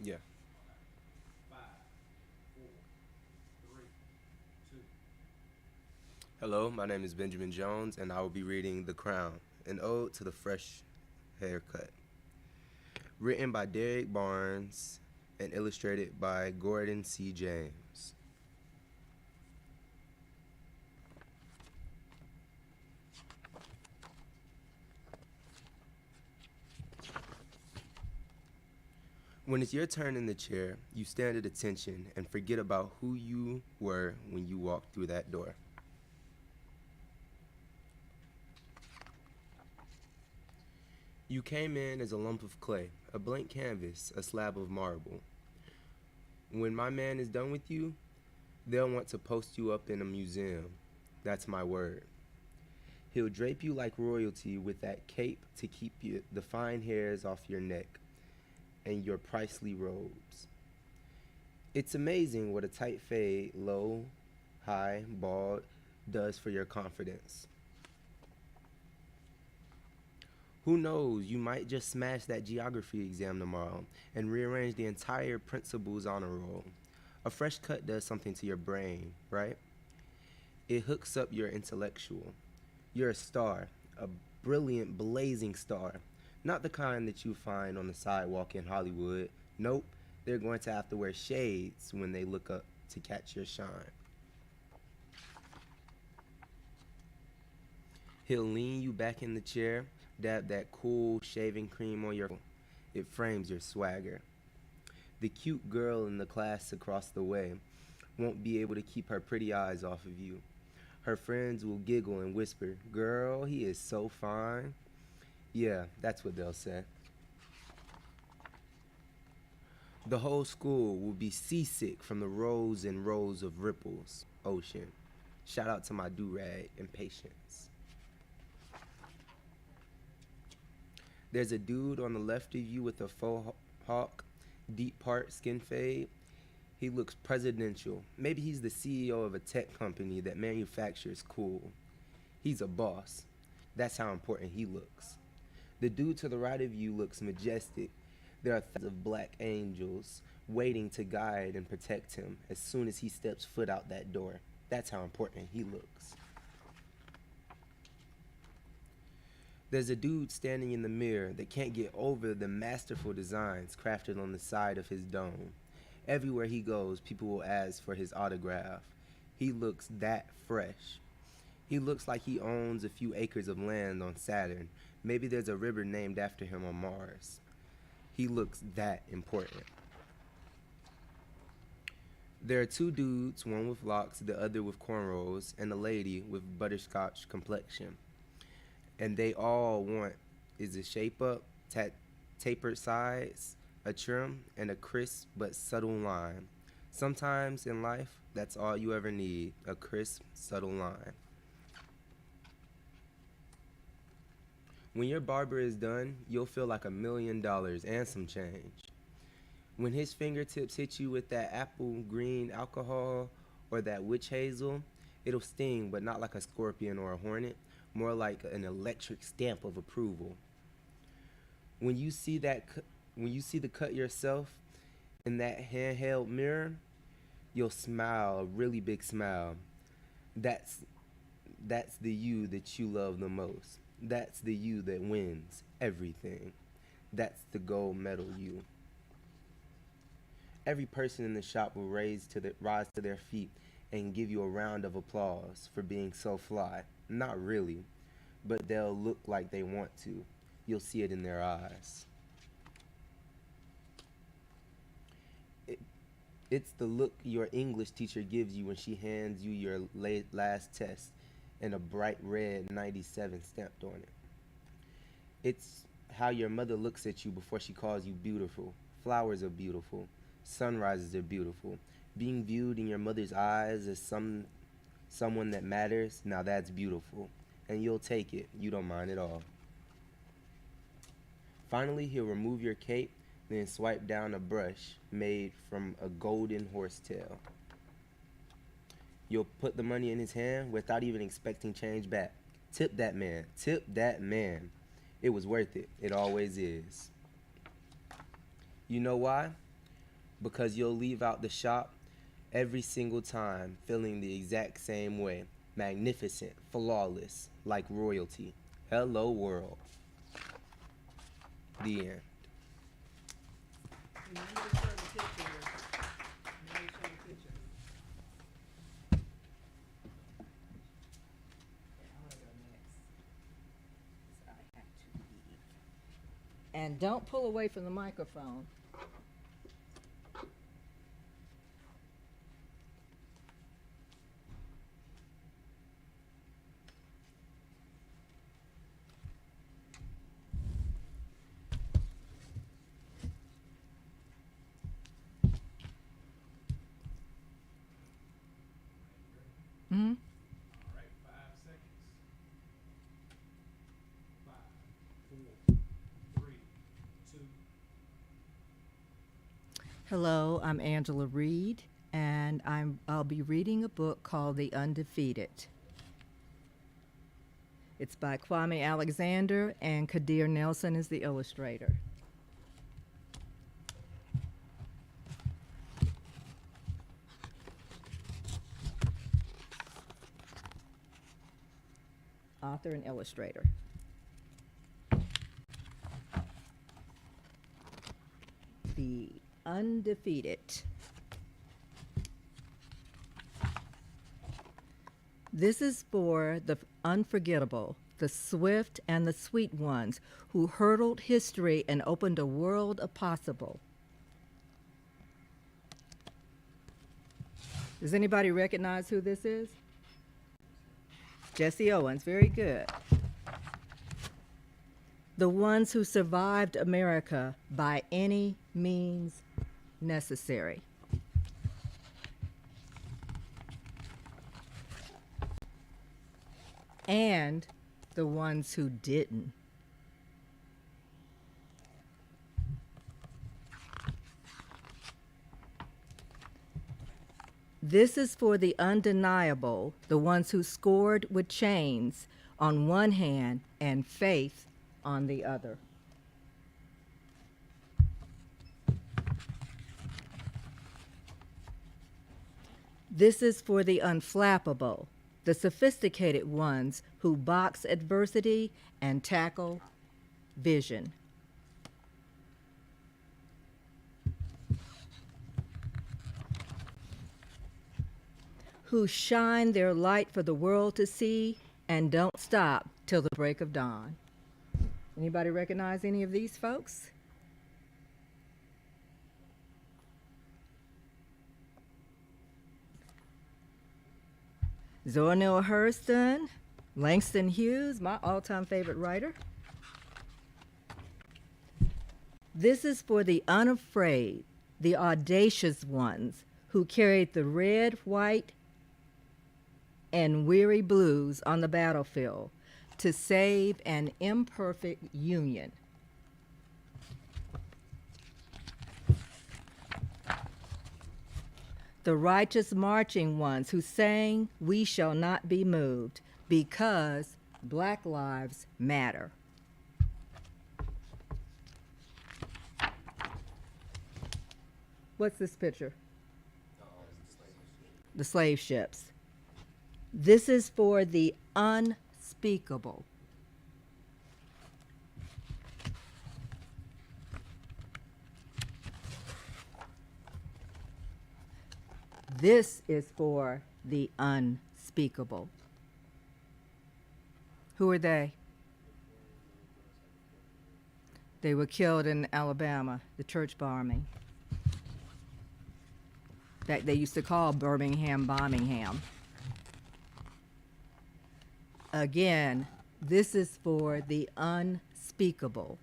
Yeah. Hello, my name is Benjamin Jones, and I will be reading The Crown, an ode to the fresh haircut. Written by Derek Barnes and illustrated by Gordon C. James. When it's your turn in the chair, you stand at attention and forget about who you were when you walked through that door. You came in as a lump of clay, a blank canvas, a slab of marble. When my man is done with you, they'll want to post you up in a museum. That's my word. He'll drape you like royalty with that cape to keep the fine hairs off your neck and your pricely robes. It's amazing what a tight fade, low, high, bald, does for your confidence. Who knows, you might just smash that geography exam tomorrow and rearrange the entire principal's honor roll. A fresh cut does something to your brain, right? It hooks up your intellectual. You're a star, a brilliant, blazing star. Not the kind that you find on the sidewalk in Hollywood. Nope, they're going to have to wear shades when they look up to catch your shine. He'll lean you back in the chair, dab that cool shaving cream on your. It frames your swagger. The cute girl in the class across the way won't be able to keep her pretty eyes off of you. Her friends will giggle and whisper, "Girl, he is so fine." Yeah, that's what they'll say. The whole school will be seasick from the rows and rows of ripples, ocean. Shout out to my do-rag and patience. There's a dude on the left of you with a faux hawk, deep part skin fade. He looks presidential. Maybe he's the CEO of a tech company that manufactures cool. He's a boss. That's how important he looks. The dude to the right of you looks majestic. There are thousands of black angels waiting to guide and protect him as soon as he steps foot out that door. That's how important he looks. There's a dude standing in the mirror that can't get over the masterful designs crafted on the side of his dome. Everywhere he goes, people will ask for his autograph. He looks that fresh. He looks like he owns a few acres of land on Saturn. Maybe there's a river named after him on Mars. He looks that important. There are two dudes, one with locks, the other with cornrows, and a lady with butterscotch complexion. And they all want is a shape up, tapered sides, a trim, and a crisp but subtle line. Sometimes in life, that's all you ever need, a crisp, subtle line. When your barber is done, you'll feel like $1 million and some change. When his fingertips hit you with that apple green alcohol or that witch hazel, it'll sting, but not like a scorpion or a hornet, more like an electric stamp of approval. When you see when you see the cut yourself in that handheld mirror, you'll smile, a really big smile. That's that's the you that you love the most. That's the you that wins everything. That's the gold medal you. Every person in the shop will rise to their feet and give you a round of applause for being so fly. Not really, but they'll look like they want to. You'll see it in their eyes. It, it's the look your English teacher gives you when she hands you your last test and a bright red 97 stamped on it. It's how your mother looks at you before she calls you beautiful. Flowers are beautiful. Sunrises are beautiful. Being viewed in your mother's eyes as someone that matters, now that's beautiful. And you'll take it. You don't mind at all. Finally, he'll remove your cape, then swipe down a brush made from a golden horsetail. You'll put the money in his hand without even expecting change back. Tip that man. Tip that man. It was worth it. It always is. You know why? because you'll leave out the shop every single time feeling the exact same way. Magnificent, flawless, like royalty. Hello, world. The end. And you need to show the picture. You need to show the picture. I wanna go next. So I have to be. And don't pull away from the microphone. Mm-hmm. All right, 5 seconds. 5, 4, 3, 2. Hello, I'm Angela Reed, and I'll be reading a book called The Undefeated. It's by Kwame Alexander, and Kadir Nelson is the illustrator. Author and illustrator. The Undefeated. This is for the unforgettable, the swift and the sweet ones who hurdled history and opened a world of possible. Does anybody recognize who this is? Jesse Owens, very good. The ones who survived America by any means necessary. And the ones who didn't. This is for the undeniable, the ones who scored with chains on one hand and faith on the other. This is for the unflappable, the sophisticated ones who box adversity and tackle vision. Who shine their light for the world to see and don't stop till the break of dawn. Anybody recognize any of these folks? Zora Neale Hurston, Langston Hughes, my all-time favorite writer. This is for the unafraid, the audacious ones who carried the red, white, and weary blues on the battlefield to save an imperfect union. The righteous marching ones who sang, "We shall not be moved," because Black lives matter. What's this picture? The slave ships. This is for the unspeakable. This is for the unspeakable. Who are they? They were killed in Alabama, the church bombing. That they used to call Birmingham Bombingham. Again, this is for the unspeakable.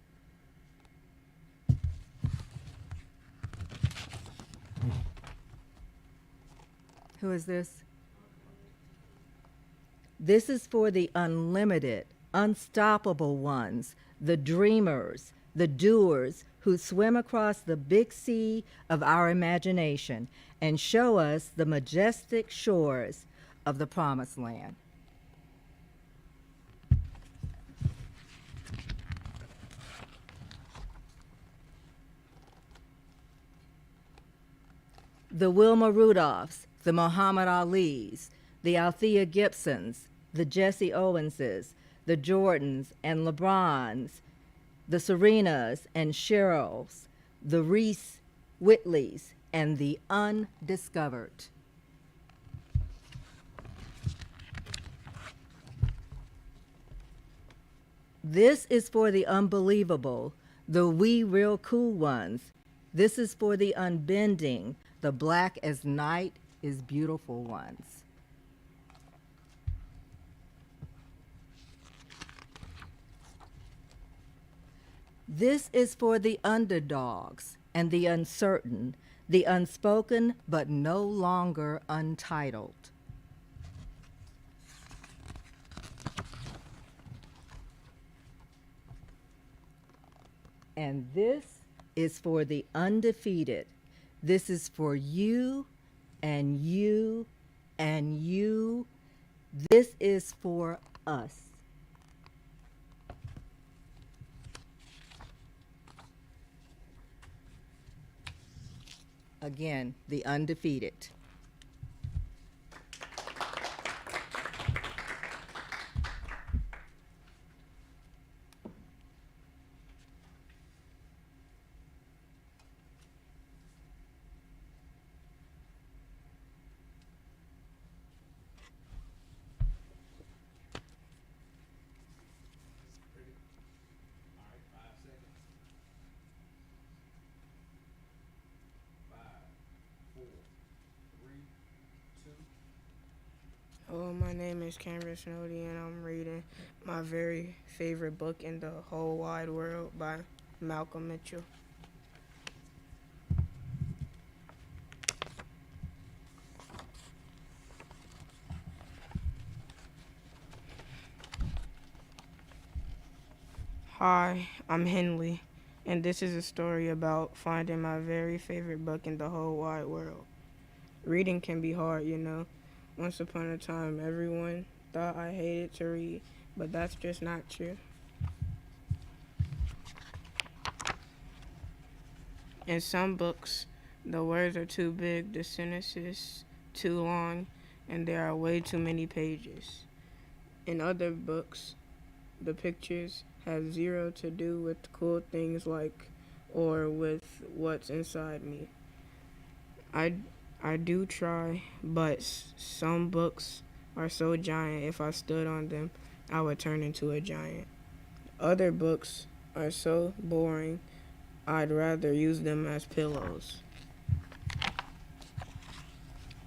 Who is this? This is for the unlimited, unstoppable ones, the dreamers, the doers who swim across the big sea of our imagination and show us the majestic shores of the promised land. the Wilma Rudolphs, the Muhammad Alis, the Althea Gibsons, the Jesse Owenses, the Jordans and LeBrons, the Serenas and Cheryls, the Reese Whitleys, and the undiscovered. This is for the unbelievable, the we real cool ones. This is for the unbending, the black as night is beautiful ones. This is for the underdogs and the uncertain, the unspoken but no longer untitled. And this is for the undefeated. This is for you and you and you. This is for us. Again, the undefeated. Ready? All right, 5 seconds. 5, 4, 3, 2. Hello, my name is Cameron Snowdy, and I'm reading my very favorite book in the whole wide world by Malcolm Mitchell. Hi, I'm Henley, and this is a story about finding my very favorite book in the whole wide world. Reading can be hard, you know. Once upon a time, everyone thought I hated to read, but that's just not true. In some books, the words are too big, the sentences too long, and there are way too many pages. In other books, the pictures have zero to do with cool things like or with what's inside me. I do try, but some books are so giant if I stood on them, I would turn into a giant. Other books are so boring, I'd rather use them as pillows.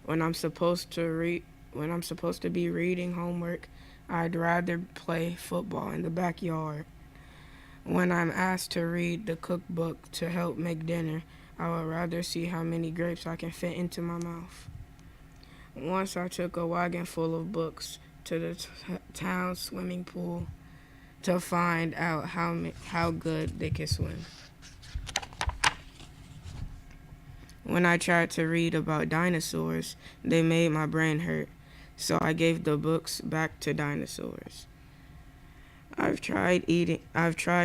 When I'm supposed to be reading homework, I'd rather play football in the backyard. When I'm asked to read the cookbook to help make dinner, I would rather see how many grapes I can fit into my mouth. Once I took a wagon full of books to the town swimming pool to find out how good they could swim. When I tried to read about dinosaurs, they made my brain hurt, so I gave the books back to dinosaurs. I've tried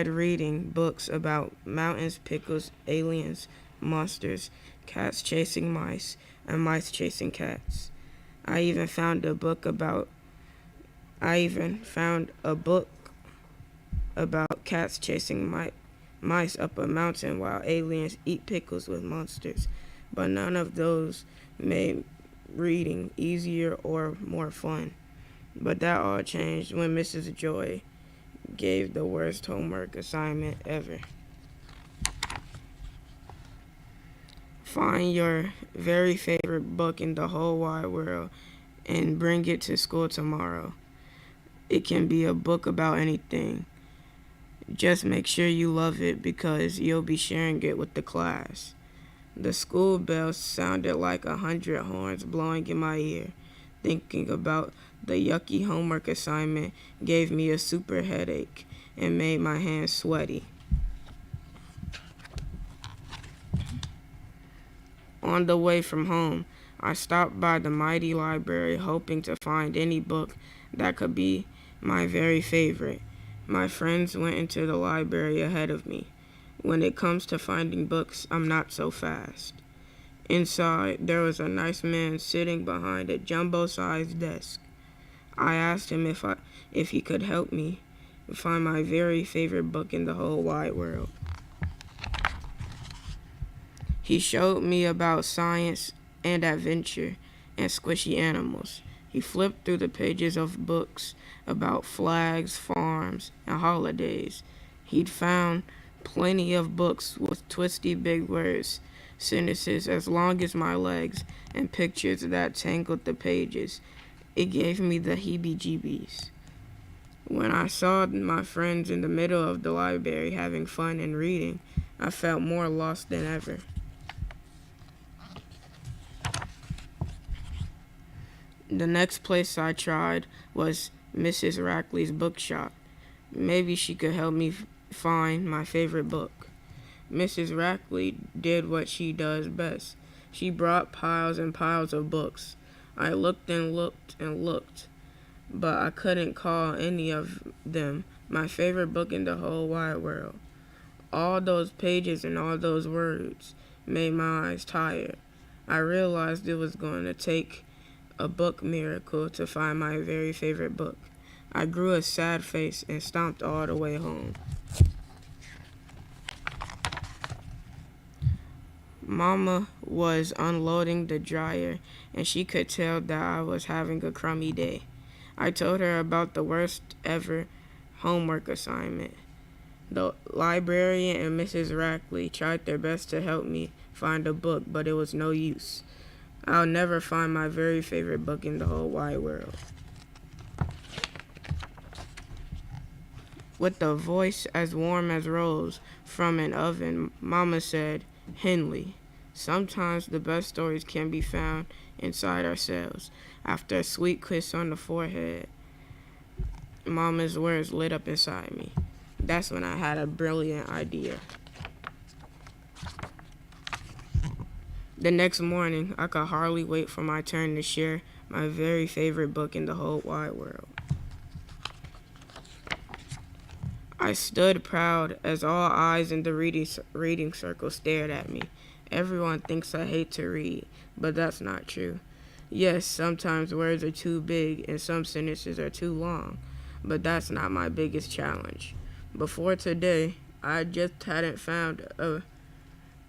reading books about mountains, pickles, aliens, monsters, cats chasing mice, and mice chasing cats. I even found a book about cats chasing mice up a mountain while aliens eat pickles with monsters. But none of those made reading easier or more fun. But that all changed when Mrs. Joy gave the worst homework assignment ever. Find your very favorite book in the whole wide world and bring it to school tomorrow. It can be a book about anything. Just make sure you love it because you'll be sharing it with the class. The school bell sounded like 100 horns blowing in my ear. Thinking about the yucky homework assignment gave me a super headache and made my hands sweaty. On the way from home, I stopped by the mighty library hoping to find any book that could be my very favorite. My friends went into the library ahead of me. When it comes to finding books, I'm not so fast. Inside, there was a nice man sitting behind a jumbo-sized desk. I asked him if he could help me find my very favorite book in the whole wide world. He showed me about science and adventure and squishy animals. He flipped through the pages of books about flags, farms, and holidays. He'd found plenty of books with twisty big words, sentences as long as my legs, and pictures that tangled the pages. It gave me the heebie-jeebies. When I saw my friends in the middle of the library having fun and reading, I felt more lost than ever. The next place I tried was Mrs. Rackley's bookshop. Maybe she could help me find my favorite book. Mrs. Rackley did what she does best. She brought piles and piles of books. I looked and looked and looked, but I couldn't call any of them my favorite book in the whole wide world. All those pages and all those words made my eyes tired. I realized it was going to take a book miracle to find my very favorite book. I grew a sad face and stomped all the way home. Mama was unloading the dryer, and she could tell that I was having a crummy day. I told her about the worst ever homework assignment. The librarian and Mrs. Rackley tried their best to help me find a book, but it was no use. I'll never find my very favorite book in the whole wide world. With a voice as warm as rolls from an oven, Mama said, "Henley, sometimes the best stories can be found inside ourselves." After a sweet kiss on the forehead, Mama's words lit up inside me. That's when I had a brilliant idea. The next morning, I could hardly wait for my turn to share my very favorite book in the whole wide world. I stood proud as all eyes in the reading circle stared at me. Everyone thinks I hate to read, but that's not true. Yes, sometimes words are too big and some sentences are too long, but that's not my biggest challenge. Before today, I just hadn't found a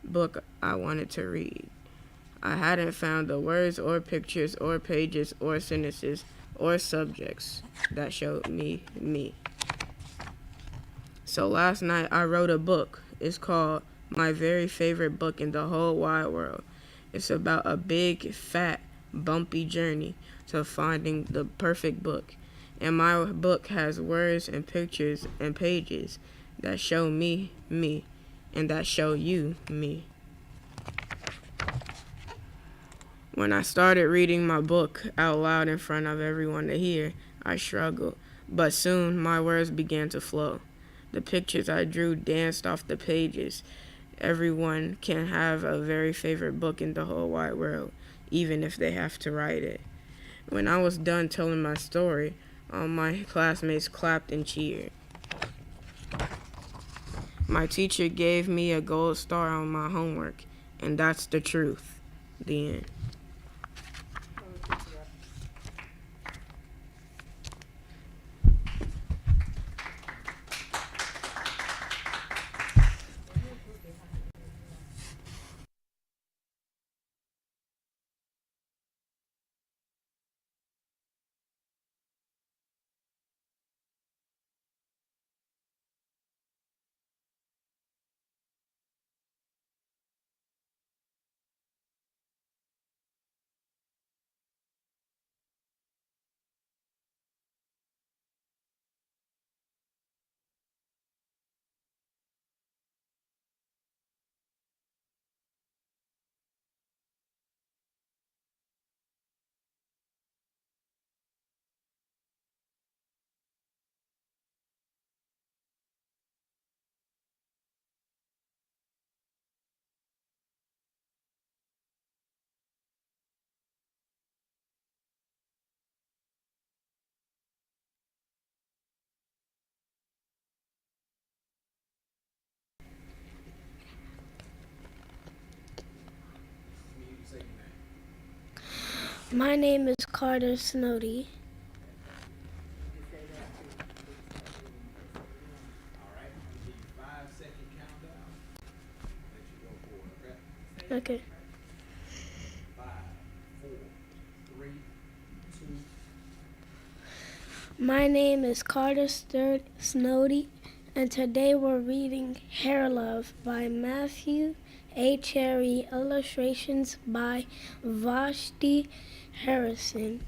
book I wanted to read. I hadn't found the words or pictures or pages or sentences or subjects that showed me me. So last night I wrote a book. It's called My Very Favorite Book in the Whole Wide World. It's about a big, fat, bumpy journey to finding the perfect book. And my book has words and pictures and pages that show me me and that show you me. When I started reading my book out loud in front of everyone to hear, I struggled, but soon my words began to flow. The pictures I drew danced off the pages. Everyone can have a very favorite book in the whole wide world, even if they have to write it. When I was done telling my story, all my classmates clapped and cheered. My teacher gave me a gold star on my homework, and that's the truth. The end. My name is Carter Snowdy. All right, I'm gonna give you 5 second countdown. Let you go for it, okay? Okay. 5, 4, 3, 2. My name is Carter Snowdy, and today we're reading Hair Love by Matthew A. Cherry, illustrations by Vashti Harrison.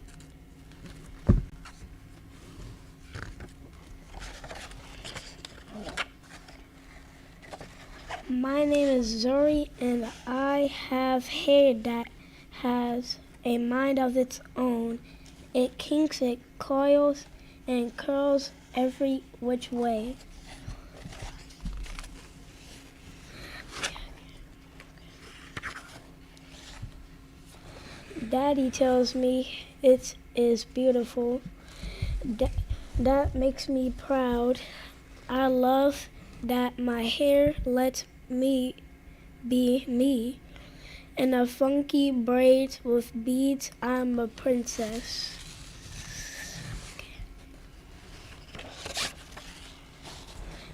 My name is Zuri, and I have hair that has a mind of its own. It kinks, it coils, and curls every which way. Daddy tells me it is beautiful. That makes me proud. I love that my hair lets me be me. In a funky braids with beads, I'm a princess.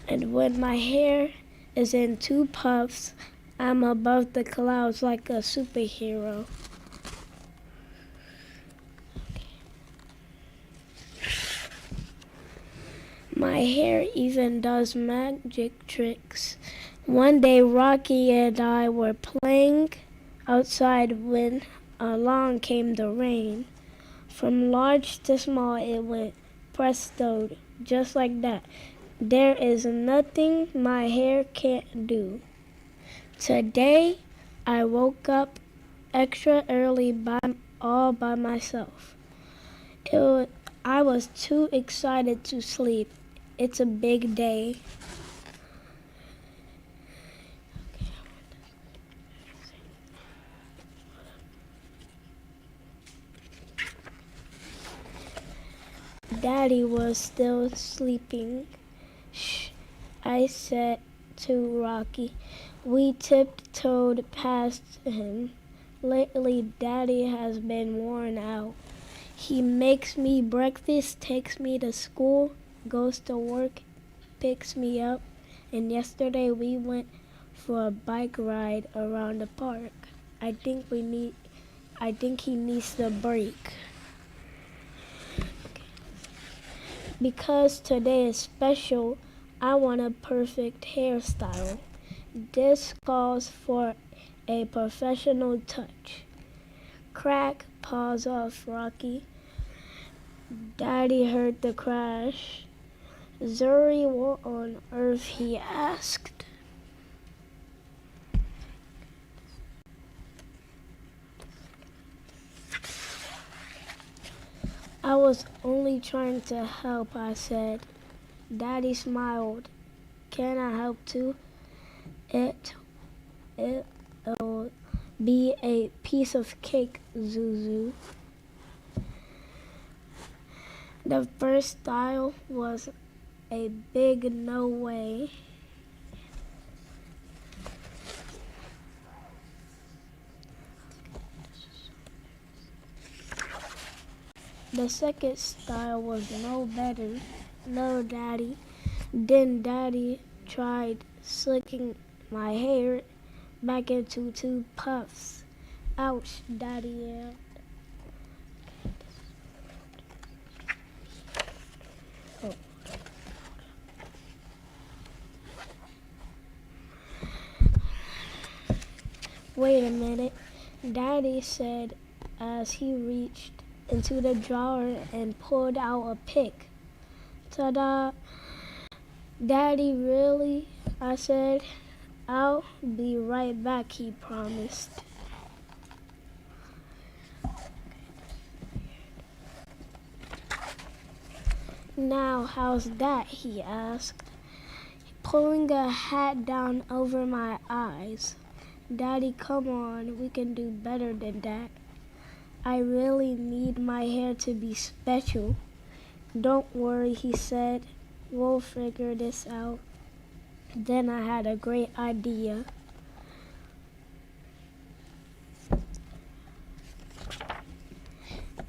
And when my hair is in 2 puffs, I'm above the clouds like a superhero. My hair even does magic tricks. One day Rocky and I were playing outside when along came the rain. From large to small it went presto, just like that. There is nothing my hair can't do. Today I woke up extra early all by myself. I was too excited to sleep. It's a big day. Daddy was still sleeping. Shh, I said to Rocky. We tiptoed past him. Lately, Daddy has been worn out. He makes me breakfast, takes me to school, goes to work, picks me up, and yesterday we went for a bike ride around the park. I think he needs the break. Because today is special, I want a perfect hairstyle. This calls for a professional touch. Crack, paws off, Rocky. Daddy heard the crash. Zuri, what on earth? He asked. I was only trying to help, I said. Daddy smiled. Can I help too? It'll be a piece of cake, Zuzu. The first style was a big no way. The second style was no better. No, Daddy. Then Daddy tried slicking my hair back into 2 puffs. Ouch, Daddy yelled. Wait a minute, Daddy said as he reached into the drawer and pulled out a pick. Ta-da! Daddy, really? I said. I'll be right back, he promised. Now, how's that? He asked, pulling a hat down over my eyes. Daddy, come on, we can do better than that. I really need my hair to be special. Don't worry, he said. We'll figure this out. Then I had a great idea.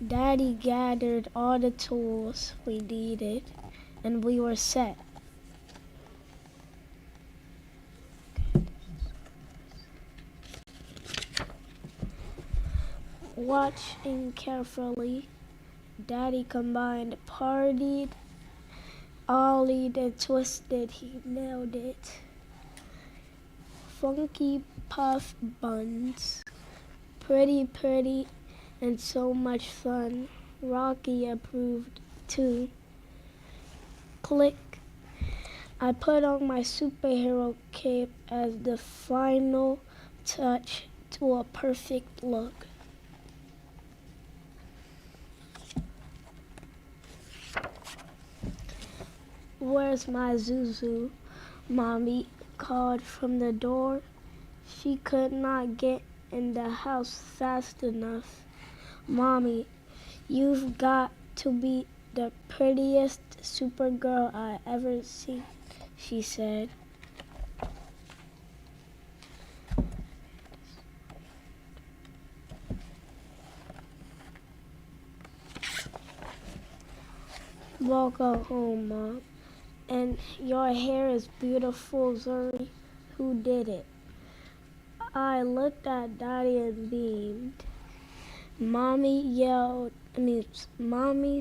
Daddy gathered all the tools we needed, and we were set. Watching carefully, Daddy combined partied, ollied, and twisted. He nailed it. Funky puff buns. Pretty, and so much fun. Rocky approved too. Click. I put on my superhero cape as the final touch to a perfect look. Where's my Zuzu? Mommy called from the door. She could not get in the house fast enough. Mommy, you've got to be the prettiest Supergirl I ever seen, she said. Welcome home, Mom. And your hair is beautiful, Zuri. Who did it? I looked at Daddy and beamed. Mommy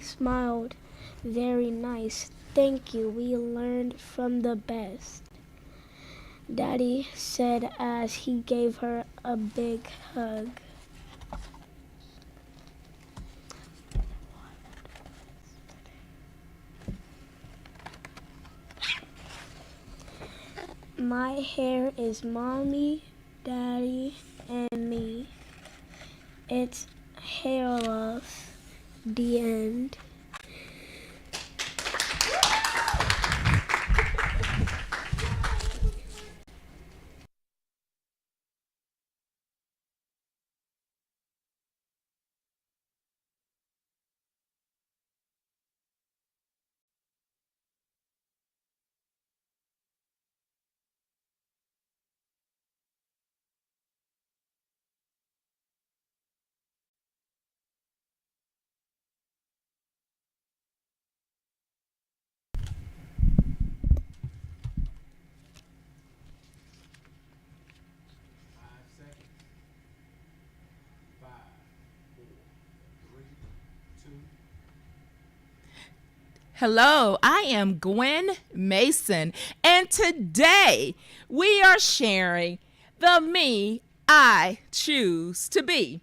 smiled. Very nice. Thank you. We learned from the best. Daddy said as he gave her a big hug. My hair is Mommy, Daddy, and me. It's hair love. The end. Hello, I am Gwen Mason, and today we are sharing The Me I Choose to Be.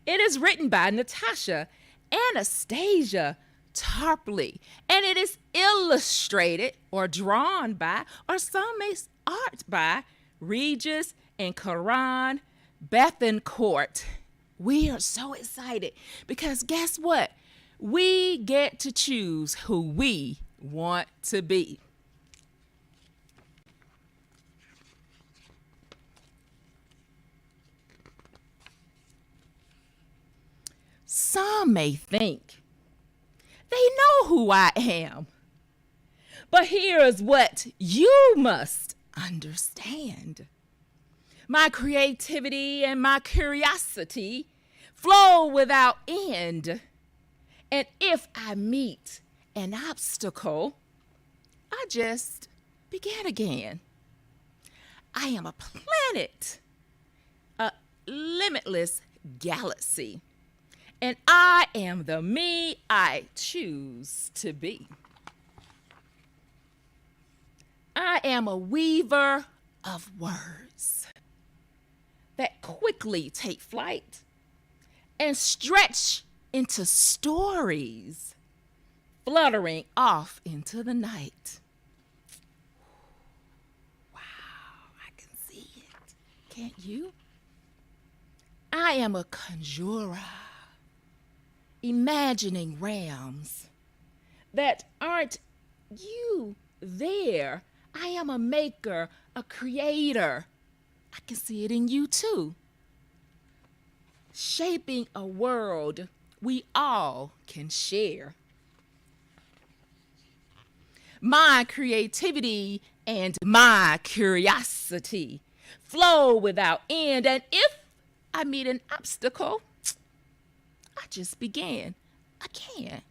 It is written by Natasha Anastasia Tarpley, and it is illustrated or drawn by, or some may art by, Regis and Karan Bethencourt. We are so excited because guess what? We get to choose who we want to be. Some may think they know who I am, but here is what you must understand. My creativity and my curiosity flow without end. And if I meet an obstacle, I just begin again. I am a planet, a limitless galaxy, and I am the me I choose to be. I am a weaver of words that quickly take flight and stretch into stories, fluttering off into the night. Wow, I can see it. Can't you? I am a conjurer, imagining realms that aren't you there. I am a maker, a creator. I can see it in you too. Shaping a world we all can share. My creativity and my curiosity flow without end, and if I meet an obstacle, I just began. I can.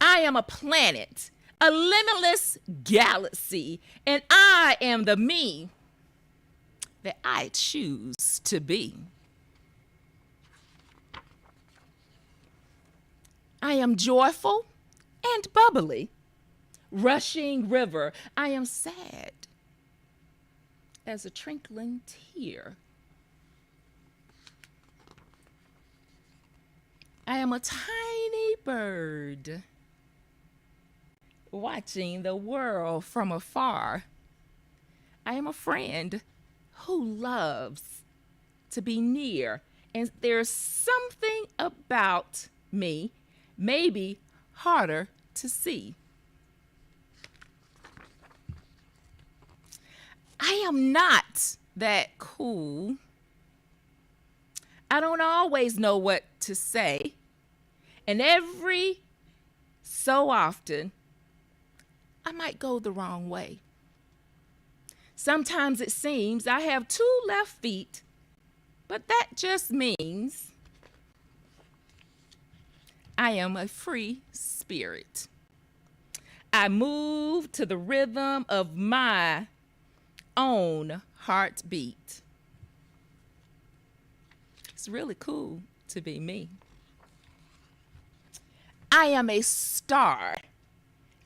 I am a planet, a limitless galaxy, and I am the me that I choose to be. I am joyful and bubbly, rushing river. I am sad as a trickling tear. I am a tiny bird watching the world from afar. I am a friend who loves to be near, and there's something about me maybe harder to see. I am not that cool. I don't always know what to say, and every so often, I might go the wrong way. Sometimes it seems I have two left feet, but that just means I am a free spirit. I move to the rhythm of my own heartbeat. It's really cool to be me. I am a star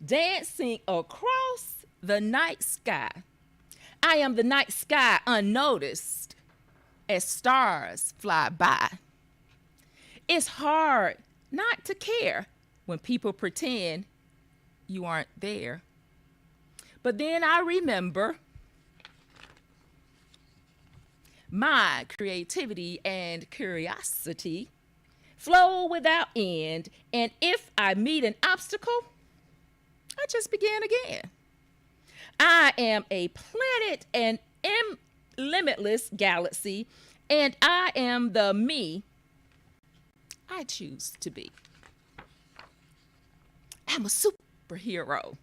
dancing across the night sky. I am the night sky unnoticed as stars fly by. It's hard not to care when people pretend you aren't there. But then I remember my creativity and curiosity flow without end, and if I meet an obstacle, I just begin again. I am a planet and limitless galaxy, and I am the me I choose to be. I'm a superhero,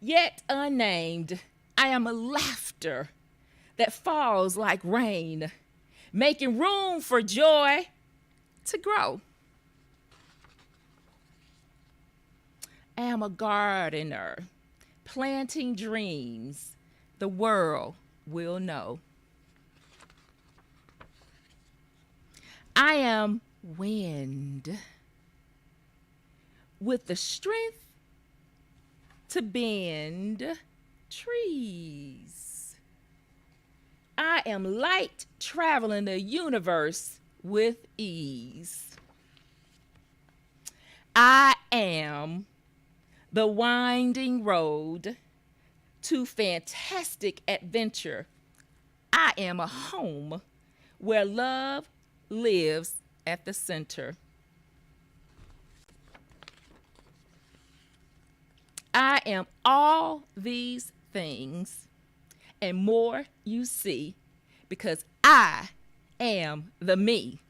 yet unnamed. I am a laughter that falls like rain, making room for joy to grow. I am a gardener, planting dreams the world will know. I am wind with the strength to bend trees. I am light traveling the universe with ease. I am the winding road to fantastic adventure. I am a home where love lives at the center. I am all these things and more you see because I am the me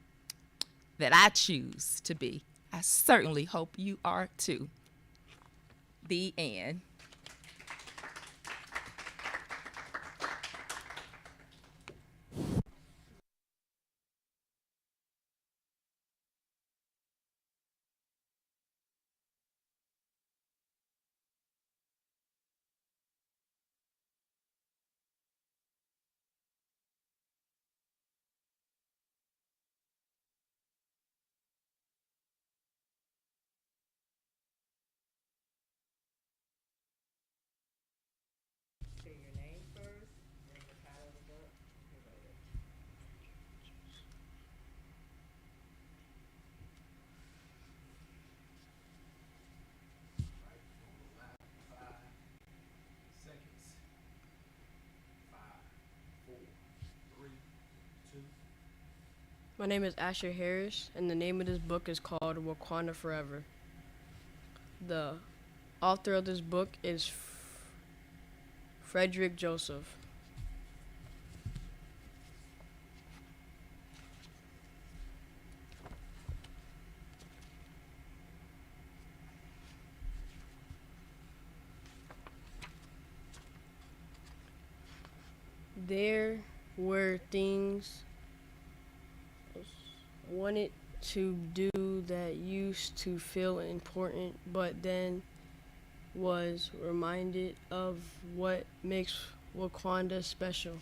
that I choose to be. I certainly hope you are too. The end. Seconds. 5, 4, 3, 2. My name is Asher Harris, and the name of this book is called Wakanda Forever. The author of this book is Frederick Joseph. There were things wanted to do that used to feel important, but then was reminded of what makes Wakanda special.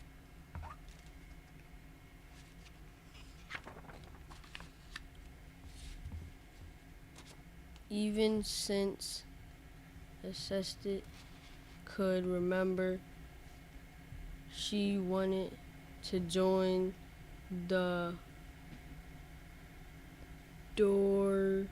Even since assessed it could remember, she wanted to join the door